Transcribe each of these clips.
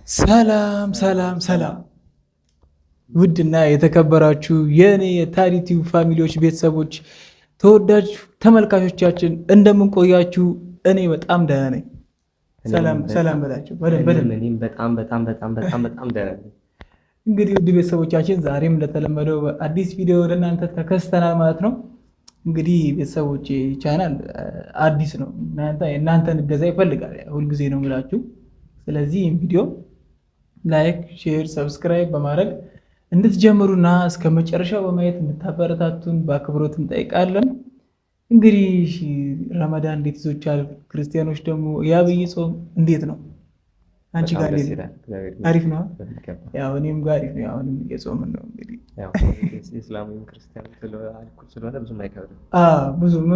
ሰላም ሰላም ሰላም ውድና የተከበራችሁ የኔ የታሪቲው ፋሚሊዎች ቤተሰቦች ተወዳጅ ተመልካቾቻችን እንደምንቆያችሁ፣ እኔ በጣም ደህና ነኝ። ሰላም ሰላም በላችሁ። እኔም በጣም ደህና ነኝ። እንግዲህ ውድ ቤተሰቦቻችን ዛሬም እንደተለመደው አዲስ ቪዲዮ ወደ እናንተ ተከስተናል ማለት ነው። እንግዲህ ቤተሰቦች ቻናል አዲስ ነው፣ እናንተን እገዛ ይፈልጋል፣ ሁልጊዜ ነው የምላችሁ። ስለዚህ ቪዲዮ ላይክ፣ ሼር፣ ሰብስክራይብ በማድረግ እንድትጀምሩና እስከ መጨረሻው በማየት እንድታበረታቱን በአክብሮት እንጠይቃለን። እንግዲህ ረመዳን እንዴት ይዞቻል? ክርስቲያኖች ደግሞ የአብይ ጾም እንዴት ነው? አንቺ ጋር አሪፍ ነው? ያው እኔም ጋር አሪፍ ነው። አሁንም እየጾምን ነው። እንግዲህ እስላሙም ክርስቲያኑ ስለሆነ ብዙም አይከብድም። ብዙም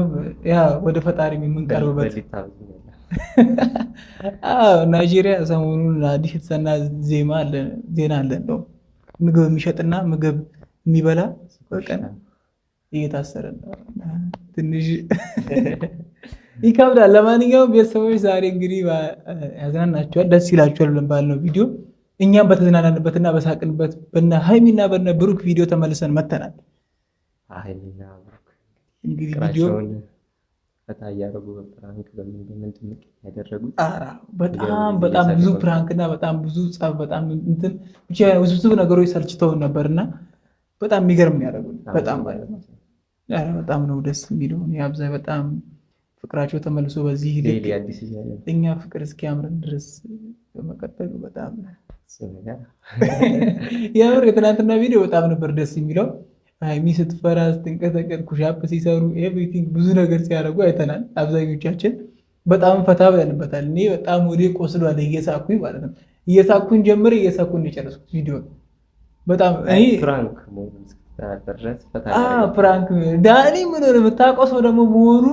ወደ ፈጣሪ የምንቀርብበት ናይጄሪያ ሰሞኑን አዲስ የተሰና ዜና አለ። እንደው ምግብ የሚሸጥና ምግብ የሚበላ በቀን እየታሰረ ነው። ትንሽ ይከብዳል። ለማንኛውም ቤተሰቦች ዛሬ እንግዲህ ያዝናናችኋል፣ ደስ ይላችኋል ብለን ባልነው ቪዲዮ እኛም በተዝናናንበትና በሳቅንበት በነ ሀይሚና በነ ብሩክ ቪዲዮ ተመልሰን መተናል። እንግዲህ ቪዲዮ እያደረጉ ፕራንክ በምንድን ያደረጉት በጣም ብዙ ፕራንክ እና በጣም ብዙ ጸብ፣ በጣም እንትን ብቻ ውስብስብ ነገሮች ሰልችተውን ነበርና በጣም የሚገርም ያደረጉት በጣም ማለት ነው። በጣም ነው ደስ የሚለው። አብዛኛው በጣም ፍቅራቸው ተመልሶ በዚህ እኛ ፍቅር እስኪያምረን ድረስ በመቀጠሉ በጣም የምር የትናንትና ቪዲዮ በጣም ነበር ደስ የሚለው። ሀይሚ ስትፈራ ስትንቀጠቀጥ፣ ኩሻፕ ሲሰሩ፣ ኤቭሪቲንግ ብዙ ነገር ሲያደርጉ አይተናል። አብዛኞቻችን በጣም ፈታ ብለንበታል። እኔ በጣም ወደ ቆስሏል እየሳኩኝ ማለት ነው። እየሳኩኝ ጀምር እየሳኩኝ የጨረስኩት ቪዲዮ በጣም ፕራንክ ዳኒ ምን ሆነ የምታውቀው ሰው ደግሞ መሆኑ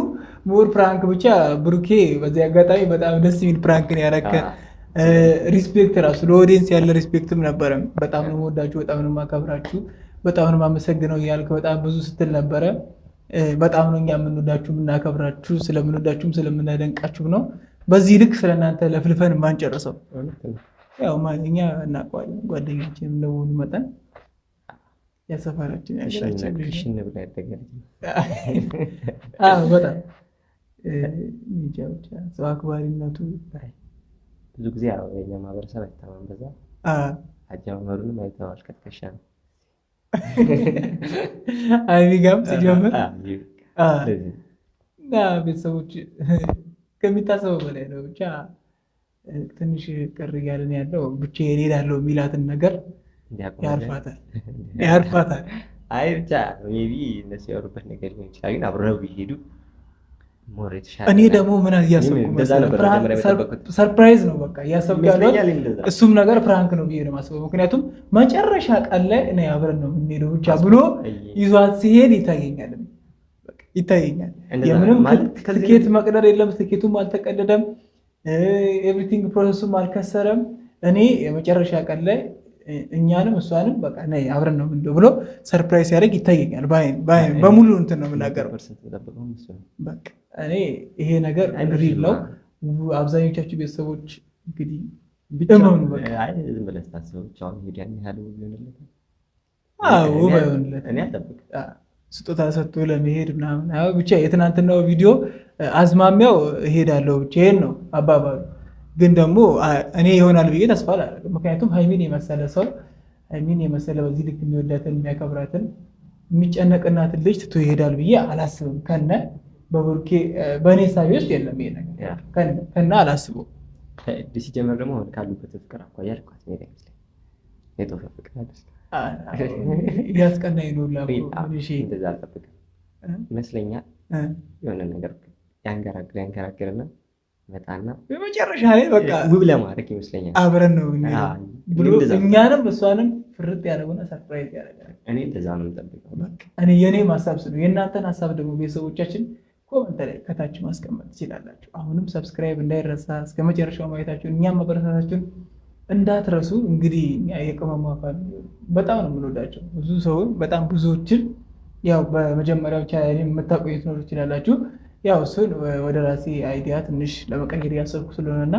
ሞር ፕራንክ ብቻ ብሩኬ፣ በዚህ አጋጣሚ በጣም ደስ የሚል ፕራንክን ያረከ ሪስፔክት ራሱ ለኦዲየንስ ያለ ሪስፔክትም ነበረ። በጣም ነው የምወዳችሁ፣ በጣም ነው የማከብራችሁ፣ በጣም ነው የማመሰግነው እያልክ በጣም ብዙ ስትል ነበረ። በጣም ነው እኛ የምንወዳችሁ የምናከብራችሁ፣ ስለምንወዳችሁም ስለምናደንቃችሁ ነው። በዚህ ልክ ስለእናንተ ለፍልፈን የማንጨርሰው ያው እኛ እናውቀዋለን። ጓደኛችን እንደሆኑ መጠን የሰፈራችን ያገራችን በጣም ሰው አክባሪነቱ ብዙ ጊዜ የኛ ማህበረሰብ አይታማም። በዛ አጀማመሩንም አይተዋል። ከትከሻ ነው አይሚጋም ሲጀምር ቤተሰቦች ከሚታሰበው በላይ ነው። ብቻ ትንሽ ቅር እያለን ያለው ብቻ እሄዳለሁ የሚላትን ነገር ያርፋታል። አይ ብቻ ሜይ ቢ እነሱ ያወሩበት ነገር ሊሆን ይችላል፣ ግን አብረው ቢሄዱ እኔ ደግሞ ምን እያሰብኩ ሰርፕራይዝ ነው በቃ እያሰብኩ ያለው እሱም ነገር ፕራንክ ነው ብዬ ነው የማስበው። ምክንያቱም መጨረሻ ቀን ላይ እኔ አብረን ነው የምንሄደው ብቻ ብሎ ይዟት ሲሄድ ይታየኛል። የምንም ትኬት መቅደር የለም፣ ትኬቱም አልተቀደደም፣ ኤቭሪቲንግ ፕሮሰሱም አልከሰረም። እኔ የመጨረሻ ቀን ላይ እኛንም እሷንም በቃ ነይ አብረን ነው የምንሄደው ብሎ ሰርፕራይዝ ሲያደርግ ይታየኛል። በሙሉ እንትን ነው የምናገረው። በቃ እኔ ይሄ ነገር ሪል ነው። አብዛኞቻችሁ ቤተሰቦች እንግዲህ እመኑ። ስጦታ ሰጥቶ ለመሄድ ምናምን ብቻ የትናንትናው ቪዲዮ አዝማሚያው እሄዳለሁ ብቻ ይሄን ነው አባባሉ። ግን ደግሞ እኔ ይሆናል ብዬ ተስፋ አላደርግም። ምክንያቱም ሀይሚን የመሰለ ሰው ሀይሚን የመሰለ በዚህ ልክ የሚወዳትን የሚያከብራትን የሚጨነቅናትን ልጅ ትቶ ይሄዳል ብዬ አላስብም። ከነ በብሩኬ በእኔ ሳቢ ውስጥ የለም ይሄ ነገር ከነ አላስበው። ሲጀመር ደግሞ ካሉበት ፍቅር አኳያ ልኳት ሄዳ የጦፈ ፍቅር እያስቀናኝ ነው። እንደዛ አልጠብቅም ይመስለኛል። የሆነ ነገር ያንገራግርና መጣና በመጨረሻ ላይ በቃ ውብ ለማድረግ ይመስለኛል አብረን ነው ብሎ እኛንም እሷንም ፍርጥ ያደረጉና ሰርፕራይዝ ያደረጋል። እኔ እንደዛ ነው የምጠብቀው። እኔ የኔም ሀሳብ ስለ የእናንተን ሀሳብ ደግሞ ቤተሰቦቻችን ኮመንት ላይ ከታች ማስቀመጥ ትችላላችሁ። አሁንም ሰብስክራይብ እንዳይረሳ፣ እስከ መጨረሻው ማየታችሁን እኛም መበረታታችሁን እንዳትረሱ። እንግዲህ የቅመማ ፋሚሊ በጣም ነው የምንወዳቸው። ብዙ ሰውን በጣም ብዙዎችን ያው በመጀመሪያው ቻናሌ የምታቆዩት ነው ትችላላችሁ። ያው እሱን ወደ ራሴ አይዲያ ትንሽ ለመቀየር ያሰብኩ ስለሆነና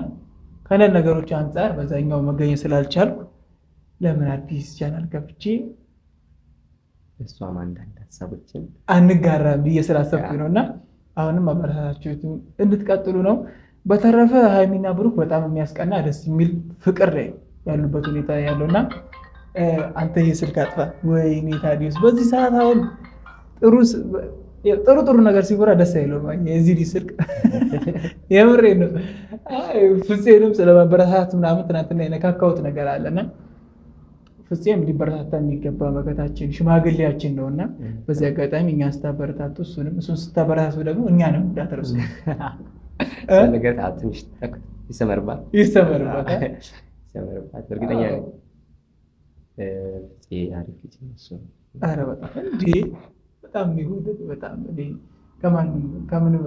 ከነን ነገሮች አንጻር በዛኛው መገኘት ስላልቻልኩ ለምን አዲስ ቻናል ከፍቼ እሷም አንዳንድ ሀሳቦችን አንጋራ ብዬ ስላሰብኩኝ ነው። እና አሁንም አበረታታችሁ እንድትቀጥሉ ነው። በተረፈ ሀይሚና ብሩክ በጣም የሚያስቀና ደስ የሚል ፍቅር ላይ ያሉበት ሁኔታ ያለውና አንተ ይህ ስልክ አጥፋ ወይኔ ታዲዮስ በዚህ ሰዓት አሁን ጥሩ ነገር ሲጎራ ደስ አይለው የዚህ ስልክ የምሬ ነው። ፍፄንም ስለማበረታታት ምናምን ትናንትና የነካካሁት ነገር አለና ፍፄም ሊበረታታ የሚገባ መከታችን ሽማግሌያችን ነው እና በዚህ አጋጣሚ እኛ ስታበረታቱ እሱን ስታበረታቱ ደግሞ እኛንም እንዳትረሱ። ነገር ትንሽ ይሰመርባት። እርግጠኛ አሪፍ ልጅ ነው እሱ። ኧረ በጣም የሚወደድ በጣም ከምንም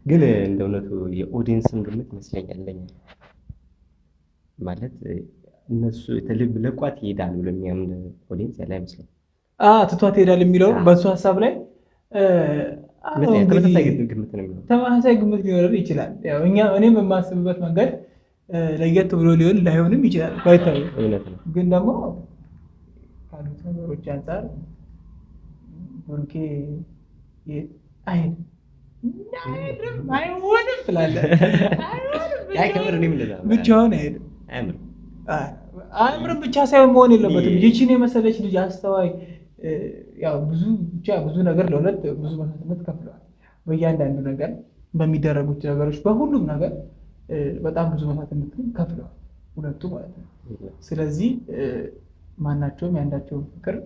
ግን እንደ እውነቱ የኦዲየንስን ግምት ይመስለኛል ማለት እነሱ ልብ ለቋት ይሄዳል ብሎ የሚያምን ኦዲየንስ ያለ አይመስለኝም። ትቷት ይሄዳል የሚለው በእሱ ሀሳብ ላይ ተመሳሳይ ግምት ሊኖረን ይችላል። እኔም የማስብበት መንገድ ለየት ብሎ ሊሆን ላይሆንም ይችላል ባይታወቅ፣ ግን ደግሞ ካሉት ነገሮች አንጻር ብሩኬ አይሆንም ትላለህ። ብቻውን አይሄድም። አእምርም ብቻ ሳይሆን መሆን የለበትም። ይችን የመሰለች ልጅ አስተዋይ ብዙ ነገር ለሁለት ብዙ መስዋዕትነት ከፍለዋል። በእያንዳንዱ ነገር በሚደረጉት ነገሮች በሁሉም ነገር በጣም ብዙ መስዋዕትነት ከፍለዋል ሁለቱ ማለት ነው። ስለዚህ ማናቸውም ያንዳቸውን ፍቅር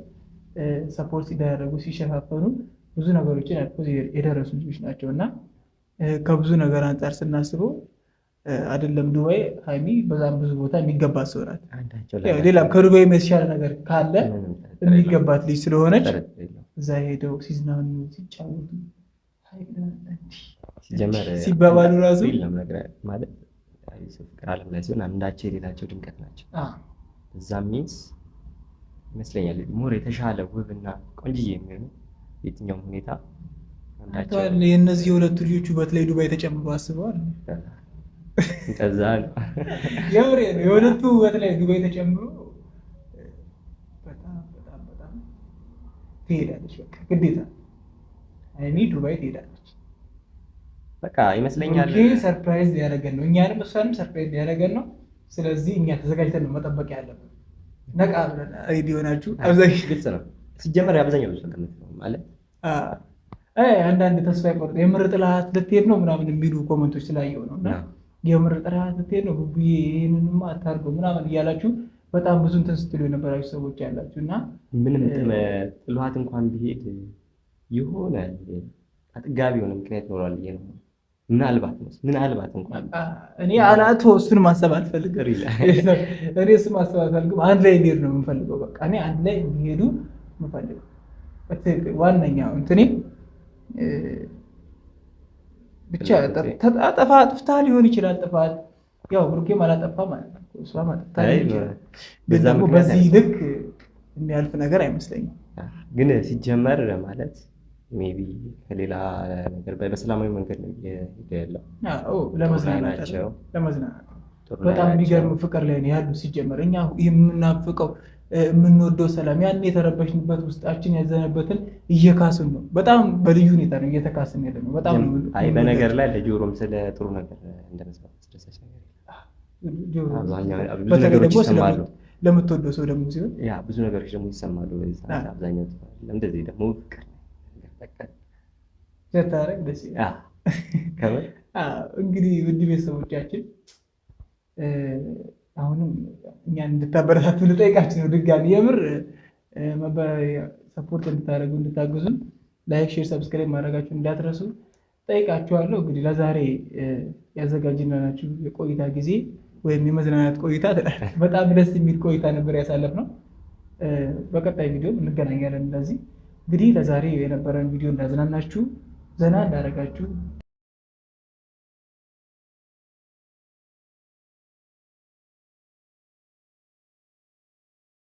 ሰፖርት ሲደረጉ ሲሸፋፈኑ ብዙ ነገሮችን አልፎ የደረሱ ልጆች ናቸው እና ከብዙ ነገር አንጻር ስናስበው አይደለም ዱባይ ሀይሚ በዛም ብዙ ቦታ የሚገባት ሰው ናት። ሌላም ከዱባይ የተሻለ ነገር ካለ የሚገባት ልጅ ስለሆነች እዛ ሄደው ሲዝናኑ ሲጫወቱ ሲባባሉ ራሱ ማለት ፍቅር አለም ላይ ሲሆን አንዳቸው የሌላቸው ድምቀት ናቸው። እዛ ሚንስ ይመስለኛል ሞር የተሻለ ውብና ቆንጅዬ የሚሆኑ የትኛውም ሁኔታ የእነዚህ የሁለቱ ልጆች ውበት ላይ ዱባይ ተጨምሮ አስበዋል። ከዛ ነው የምሬ ነው። የሁለቱ ውበት ላይ ዱባይ ተጨምሮ በጣም ትሄዳለች። በቃ ግዴታ ሀይሚ ዱባይ ትሄዳለች። በቃ ይመስለኛል ሰርፕራይዝ ሊያደርገን ነው፣ እኛንም እሷንም ሰርፕራይዝ ሊያደርገን ነው። ስለዚህ እኛ ተዘጋጅተን ነው መጠበቅ ያለብን። ነቃ ብለን ሬዲ ሆናችሁ አብዛኛው ግልጽ ነው። ሲጀመር አብዛኛው ብዙ ተቀምጥ ነው ማለት አንዳንድ ተስፋ ይቆርጥ የምር ጥላት ልትሄድ ነው ምናምን የሚሉ ኮመንቶች ስላየው ነው እና የምር ጥላት ልትሄድ ነው ቡቡዬ ይህንንማ አታርገው ምናምን እያላችሁ በጣም ብዙ እንትን ስትሉ የነበራችሁ ሰዎች ያላችሁ እና ምንም ጥሏት እንኳን ቢሄድ የሆነ አጥጋቢ የሆነ ምክንያት ኖሯል ብዬ ነው። ምናልባት እንኳን እኔ አላቶ እሱን ማሰብ አልፈልግም። እኔ እሱን ማሰብ አልፈልግም። አንድ ላይ እንሄድ ነው የምንፈልገው። በቃ እኔ አንድ ላይ እንሄዱ የምፈልገው ዋነኛው እንትኔ ብቻ አጥፍታ ሊሆን ይችላል። ጥፋት ያው ብሩኬም አላጠፋ ማለት ነው፣ እሷም አጥፍታ ሊሆን ይችላል። ግን ደግሞ በዚህ ልክ የሚያልፍ ነገር አይመስለኝም። ግን ሲጀመር ማለት ሜቢ ከሌላ ነገር በሰላማዊ መንገድ ነው እየሄደ ያለው። ለመዝናናት በጣም የሚገርም ፍቅር ላይ ነው ያሉ። ሲጀመር እኛ የምናፍቀው የምንወደው ሰላም ያን የተረበሽንበት ውስጣችን ያዘነበትን እየካስን ነው። በጣም በልዩ ሁኔታ ነው እየተካስን ያለ ነው። በጣም ነው። በነገር ላይ ለጆሮም ስለ ጥሩ ነገር እንደመስራት አስደሳች ነገር ብዙ ነገሮች ይሰማሉ። ለምትወደው ሰው ደግሞ ሲሆን ብዙ ነገሮች ደግሞ ይሰማሉ። አብዛኛው እንደዚህ ደግሞ ፍቅር ታረግ ደስ ይላል። እንግዲህ ውድ ቤተሰቦቻችን አሁንም እኛን እንድታበረታቱ ልጠይቃችሁ ነው ድጋሚ። የምር ሰፖርት እንድታደርጉ እንድታግዙን፣ ላይክ፣ ሼር፣ ሰብስክራይብ ማድረጋችሁ እንዳትረሱ ጠይቃችኋለሁ። እንግዲህ ለዛሬ ያዘጋጅናችሁ የቆይታ ጊዜ ወይም የመዝናናት ቆይታ በጣም ደስ የሚል ቆይታ ነበር ያሳለፍነው። በቀጣይ ቪዲዮ እንገናኛለን። እንደዚህ እንግዲህ ለዛሬ የነበረን ቪዲዮ እንዳዝናናችሁ ዘና እንዳደረጋችሁ